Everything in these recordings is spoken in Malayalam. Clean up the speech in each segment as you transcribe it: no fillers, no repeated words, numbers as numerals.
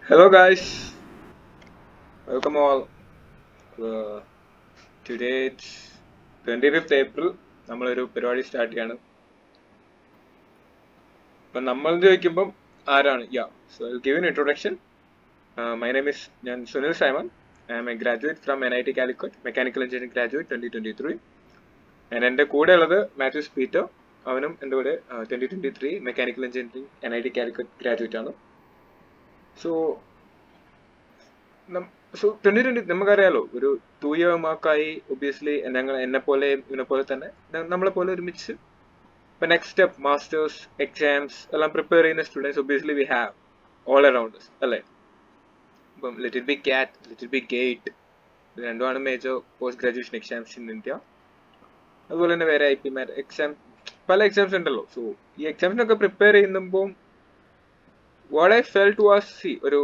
Hello guys, welcome all. Uh, Today it's 25th April. നമ്മളൊരു പരിപാടി സ്റ്റാർട്ട് ചെയ്യാണ്. അപ്പം നമ്മൾ ചോദിക്കുമ്പം ആരാണ്? So I'll give an introduction. My name is ഞാൻ Sunil Simon. I am a graduate from NIT Calicut, Mechanical Engineering graduate 2023. And എൻ്റെ കൂടെ ഉള്ളത് മാത്യൂസ് പീറ്റർ. അവനും എൻ്റെ കൂടെ 2023 Mechanical Engineering NIT Calicut graduate ആണ്. So 2020 നമുക്കറിയാലോ, ഒരു 2 year മാർക്കായി. ഒബിയസ്ലി എന്നെ പോലെ ഇവനെ പോലെ തന്നെ നമ്മളെ പോലെ ഒരുമിച്ച് ഇപ്പൊ നെക്സ്റ്റ് സ്റ്റെപ്പ് മാസ്റ്റേഴ്സ് എക്സാംസ് എല്ലാം പ്രിപ്പയർ ചെയ്യുന്ന students obviously we have all around അല്ലേ. ഇപ്പം ലിറ്റിൽ ബി കാറ്റ്, ലിറ്റിൽ ബി ഗേറ്റ്, ഇത് രണ്ടുമാണ് major post graduation exams in India. അതുപോലെ തന്നെ വേറെ IPMAT എക്സാം, പല എക്സാംസ് ഉണ്ടല്ലോ. സോ ഈ എക്സാംസിനൊക്കെ പ്രിപ്പയർ ചെയ്യുമ്പോൾ വാട്ട് ഐ ഫെൽറ്റ് വാസ് ഒരു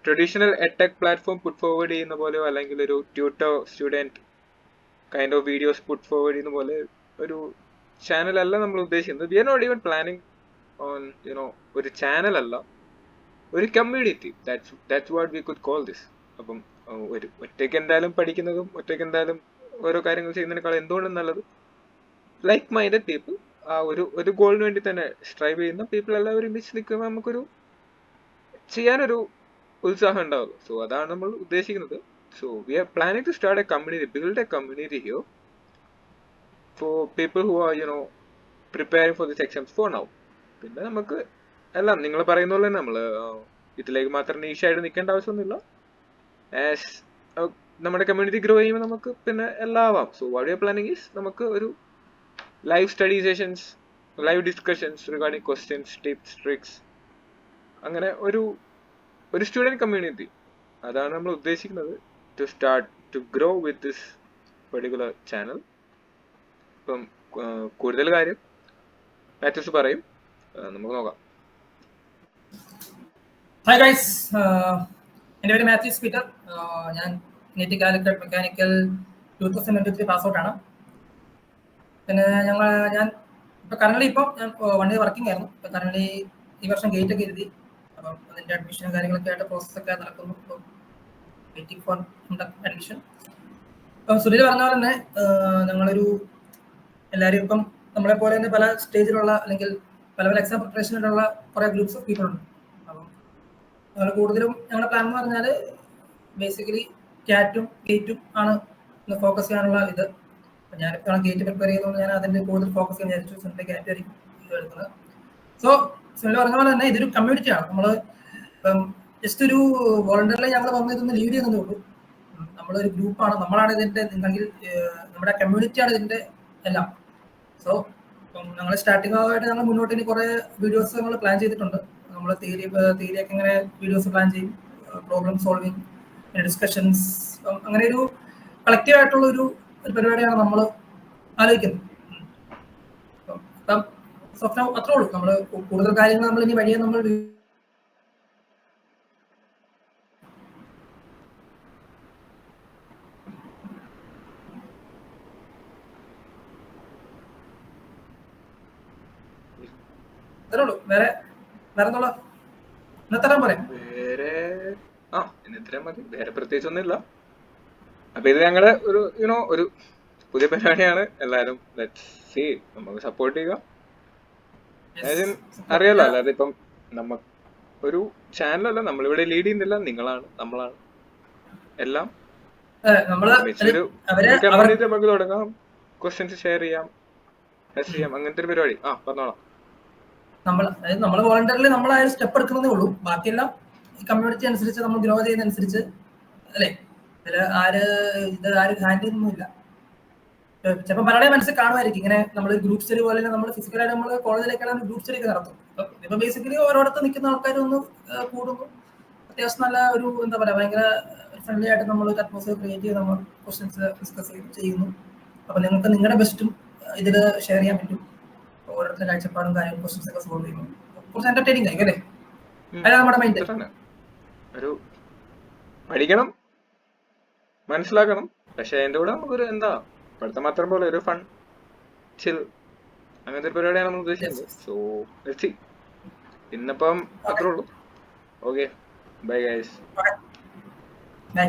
traditional edtech platform put forward ചെയ്യുന്ന പോലെയോ അല്ലെങ്കിൽ ഒരു tutor student kind of videos put forward ചെയ്യുന്ന പോലെ ഒരു ചാനൽ അല്ല നമ്മൾ ഉദ്ദേശിക്കുന്നത്. We are not even planning on ഒരു ചാനൽ അല്ല, ഒരു community. That's what we could call this. അപ്പം ഒറ്റയ്ക്ക് എന്തായാലും പഠിക്കുന്നതും ഒറ്റയ്ക്ക് എന്തായാലും ഓരോ കാര്യങ്ങൾ ചെയ്യുന്നതിനേക്കാൾ എന്തുകൊണ്ടും നല്ലത് ലൈക്ക് മൈൻഡഡ് പീപ്പിൾ, ആ ഒരു ഗോളിന് വേണ്ടി തന്നെ സ്ട്രൈവ് ചെയ്യുന്ന പീപ്പിൾ എല്ലാവരും ഒരുമിച്ച് നിൽക്കുമ്പോൾ നമുക്കൊരു ചെയ്യാനൊരു ഉത്സാഹം ഉണ്ടാവുള്ളൂ. സോ അതാണ് നമ്മൾ ഉദ്ദേശിക്കുന്നത്. So we are planning to start a community, build a community here for people who are preparing for this exams for now. പിന്നെ നമുക്ക് എല്ലാം നിങ്ങൾ പറയുന്ന പോലെ നമ്മൾ ഇതിലേക്ക് മാത്രം നീഷായിട്ട് നിൽക്കേണ്ട ആവശ്യമൊന്നുമില്ല. ആസ് നമ്മുടെ കമ്മ്യൂണിറ്റി ഗ്രോ ചെയ്യുമ്പോൾ നമുക്ക് പിന്നെ എല്ലാം ആവാം. So what you are planning is നമുക്ക് ഒരു live study sessions, live discussions regarding questions, tips, tricks, അങ്ങനെ ഒരു സ്റ്റുഡൻറ് കമ്മ്യൂണിറ്റി. അതാണ് നമ്മൾ ഉദ്ദേശിക്കുന്നത്. To start to grow with this particular channel. ഇപ്പം കൂടുതൽ കാര്യം മാത്യൂസ് പറയും, നമുക്ക് നോക്കാം. ഹായ് ഗൈസ്, എൻ്റെ പേര് മാത്യൂസ് പീറ്റർ. ഞാൻ NIT Calicut mechanical 2023 pass out ആണ്. പിന്നെ ഞാൻ ഇപ്പോൾ കറൻ്റ് ഞാൻ 1 year വർക്കിംഗ് ആയിരുന്നു. ഇപ്പോൾ കറൻ്റ് ഈ വർഷം ഗേറ്റ് ഒക്കെ എഴുതി. അപ്പം അതിൻ്റെ അഡ്മിഷനും കാര്യങ്ങളൊക്കെ ആയിട്ട് പ്രോസസ്സൊക്കെ നടക്കുന്നു. ഇപ്പം വെയിറ്റിംഗ് ഫോർ അഡ്മിഷൻ. അപ്പം സുനിൽ പറഞ്ഞ പോലെ തന്നെ ഞങ്ങളൊരു എല്ലാവരും ഇപ്പം നമ്മളെ പോലെ തന്നെ പല സ്റ്റേജിലുള്ള അല്ലെങ്കിൽ പല പല എക്സാം പ്രിപ്പറേഷനിലുള്ള കുറേ ഗ്രൂപ്പ്സ് ഓഫ് പീപ്പിൾ ഉണ്ട്. അപ്പം ഞങ്ങൾ കൂടുതലും ഞങ്ങളുടെ പ്ലാൻ എന്ന് പറഞ്ഞാൽ ബേസിക്കലി ക്യാറ്റും ഗേറ്റും ആണ് ഫോക്കസ് ചെയ്യാനുള്ള ഇത്. അപ്പം ഞാനിപ്പോൾ ഗേറ്റ് പ്രിപ്പയർ ചെയ്തുകൊണ്ട് ഞാൻ അതിൻ്റെ കൂടുതൽ ഫോക്കസ് ചെയ്യാൻ വിചാരിച്ചു. സുനിൻ്റെ ക്യാറ്റ് ആയിരിക്കും എടുക്കുന്നത്. സോ സുനിൽ പറഞ്ഞ പോലെ തന്നെ ഇതൊരു കമ്മ്യൂണിറ്റിയാണ്. നമ്മൾ ഇപ്പം ജസ്റ്റ് ഒരു വോളണ്ടറിലി ഞങ്ങൾ വന്ന് ഇതൊന്ന് ലീഡ് ചെയ്യുന്നതേ ഉള്ളൂ. നമ്മളൊരു ഗ്രൂപ്പാണ്, നമ്മളാണ് ഇതിൻ്റെ, അല്ലെങ്കിൽ നമ്മുടെ കമ്മ്യൂണിറ്റിയാണ് ഇതിൻ്റെ എല്ലാം. സോ ഇപ്പം ഞങ്ങൾ സ്റ്റാർട്ടിംഗ് ആയിട്ട് ഞങ്ങൾ മുന്നോട്ട് ഇനി കുറേ വീഡിയോസ് നമ്മൾ പ്ലാൻ ചെയ്തിട്ടുണ്ട്. നമ്മൾ തിയറിയൊക്കെ ഇങ്ങനെ വീഡിയോസ് പ്ലാൻ ചെയ്യും, പ്രോബ്ലം സോൾവിങ്, ഡിസ്കഷൻസ്, അങ്ങനെ ഒരു കളക്റ്റീവ് ആയിട്ടുള്ള ഒരു പരിപാടിയാണ് നമ്മൾ ആലോചിക്കുന്നത്. അപ്പം സ്വപ്നം അത്രേ ഉള്ളൂ. നമ്മൾ കൂടുതൽ കാര്യങ്ങൾ നമ്മൾ ഇനി വഴിയെ നമ്മൾ അത്രേ ഉള്ളൂ. വേറെ എന്നുള്ള ഇന്നത്തരം പറയാം. വേറെ ഇന്നത്രയും മതി, വേറെ പ്രത്യേകിച്ചൊന്നുമില്ല. അപ്പൊ ഇത് ഞങ്ങളുടെ ഒരു പുതിയ പരിപാടിയാണ്. എല്ലാരും നമുക്ക് സപ്പോർട്ട് ചെയ്യുക. അറിയാലോ, അല്ലാതെ ഇപ്പം നമ്മ ഒരു ചാനലല്ല, നമ്മളിവിടെ ലീഡ് ചെയ്യുന്നില്ല, നിങ്ങളാണ്, നമ്മളാണ് എല്ലാം. കമ്മ്യൂണിറ്റി നമുക്ക് തുടങ്ങാം, ക്വസ്റ്റ്യൻസ് ഷെയർ ചെയ്യാം, അങ്ങനത്തെ ഒരു പരിപാടി. പറഞ്ഞോളാം. നമ്മൾ വോളണ്ടറിൽ നമ്മൾ ആ ഒരു സ്റ്റെപ്പ് എടുക്കുന്നതേ ഉള്ളൂ. ബാക്കിയെല്ലാം ഈ കമ്മ്യൂണിറ്റി അനുസരിച്ച് നമ്മൾ ഗ്രോ ചെയ്യുന്ന അനുസരിച്ച് അല്ലേ. ആരും ഹാൻഡിൽ ചെയ്യുന്നില്ല. ചിലപ്പോൾ പലരുടെ മനസ്സിൽ കാണുമായിരിക്കും ഇങ്ങനെ നമ്മൾ ഗ്രൂപ്പ് സ്റ്റഡി പോലെ നമ്മൾ ഫിസിക്കലായിട്ട് നമ്മൾ കോളേജിലേക്കാണ് ഗ്രൂപ്പ് സ്റ്റഡി ഒക്കെ നടത്തും. ഇപ്പൊ ബേസിക്കലി ഓരോടത്ത് നിൽക്കുന്ന ആൾക്കാർ ഒന്ന് കൂടുന്നു, അത്യാവശ്യം നല്ല ഒരു എന്താ പറയുക, ഭയങ്കര ഫ്രണ്ട്ലി ആയിട്ട് നമ്മൾ ഒരു അറ്റ്മോസ്ഫിയർ ക്രിയേറ്റ് ചെയ്ത് നമ്മൾ ക്വസ്റ്റ്യൻസ് ഡിസ്കസ് ചെയ്യുന്നു. അപ്പൊ നിങ്ങൾക്ക് നിങ്ങളുടെ ബെസ്റ്റും ഇതിൽ ഷെയർ ചെയ്യാൻ പറ്റും. ഓരോരുത്തരുടെ കാഴ്ചപ്പാടും കാര്യങ്ങളും ക്വസ്റ്റ്യൻസ് ഒക്കെ സോൾവ് ചെയ്യുന്നു. കുറച്ച് എന്റർടൈനിങ് ആയിരിക്കും അല്ലേ. അതാണ് നമ്മുടെ മൈൻഡ്. ഒരു പഠിക്കണം, മനസ്സിലാക്കണം, പക്ഷെ അതിന്റെ കൂടെ നമുക്കൊരു പഠിത്തം മാത്രം പോലെ ഒരു ഫൺ ചിൽ അങ്ങനത്തെ ഒരു പരിപാടിയാണ് നമ്മൾ ഉദ്ദേശിക്കുന്നത്. സോ ഇന്നിപ്പം അത്രേ ഉള്ളൂ. Okay bye guys. ബൈ.